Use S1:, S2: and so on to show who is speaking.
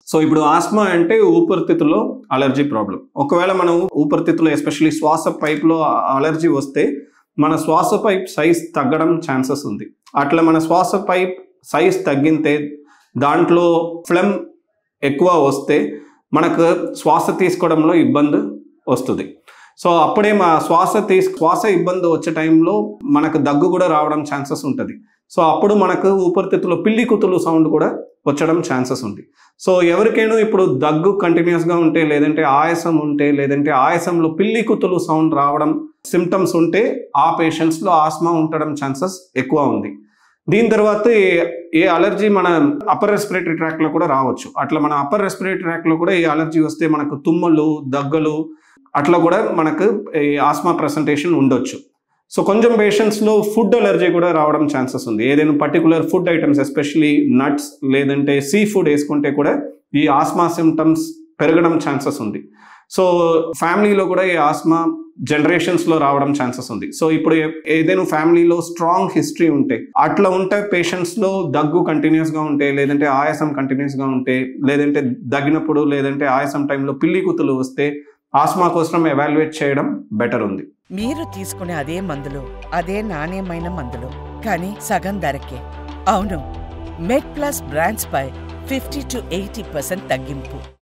S1: So ఇప్పుడు ఆస్మా అంటే ఊపిరితిత్తులో allergy problem. ఒకవేళ మనం ఊపిరితిత్తులో ఎస్పెషల్లీ శ్వాస పైప్‌లో అలర్జీ వస్తే మన శ్వాస పైప్ సైజ్ తగ్గడం ఛాన్సెస్ ఉంది. అట్లా మన శ్వాస పైప్ సైజ్ తగ్గితే దాంట్లో ఫ్లెమ్ ఎక్కువ వస్తే మనకు శ్వాస తీసుకోవడంలో ఇబ్బంది వస్తుంది. సో అప్పుడే శ్వాస ఇబ్బంది వచ్చే టైంలో మనకు దగ్గు కూడా రావడం ఛాన్సెస్ ఉంటుంది. సో అప్పుడు మనకు ఊపిరితిత్తులో పిల్లి కుతులు సౌండ్ కూడా వచ్చడం ఛాన్సెస్ ఉంది. సో ఎవరికైనా ఇప్పుడు దగ్గు కంటిన్యూస్గా ఉంటే లేదంటే ఆయాసం ఉంటే లేదంటే ఆయాసంలో పిల్లి కుతులు సౌండ్ రావడం సిమ్టమ్స్ ఉంటే ఆ పేషెంట్స్లో ఆస్మా ఉండడం ఛాన్సెస్ ఎక్కువ ఉంది. దీని తర్వాత ఏ అలర్జీ మన అప్పర్ రెస్పిరేటరీ ట్రాక్లో కూడా రావచ్చు. అట్లా మన అప్పర్ రెస్పిరేటరీ ట్రాక్లో కూడా ఈ అలర్జీ వస్తే మనకు తుమ్మలు దగ్గులు అట్లా కూడా మనకు ఈ ఆస్మా ప్రెసెంటేషన్ ఉండొచ్చు. సో కొంచెం పేషెంట్స్లో ఫుడ్ అలర్జీ కూడా రావడం ఛాన్సెస్ ఉంది. ఏదైనా particular food items especially nuts లేదంటే సీ ఫుడ్ వేసుకుంటే కూడా ఈ ఆస్మా సిమ్టమ్స్ పెరగడం ఛాన్సెస్ ఉంది. సో ఫ్యామిలీలో కూడా ఈ ఆస్మా జనరేషన్స్లో రావడం ఛాన్సెస్ ఉంది. సో ఇప్పుడు ఏదైనా ఫ్యామిలీలో స్ట్రాంగ్ హిస్టరీ ఉంటే అట్లా ఉంటే పేషెంట్స్లో దగ్గు కంటిన్యూస్గా ఉంటే లేదంటే ఆయాసం కంటిన్యూస్గా ఉంటే లేదంటే దగ్గినప్పుడు లేదంటే ఆయాసం టైంలో పిల్లి కుతులు వస్తే ఆస్మా కోసం ఎవాల్యుయేట్ చేయడం బెటర్ ఉంది.
S2: మీరు తీసుకునే అదే మందులు అదే నాణ్యమైన మందులు కానీ సగం ధరకే. అవును, మెడ్ ప్లస్ బ్రాండ్స్ పై 50 to 80% తగ్గింపు.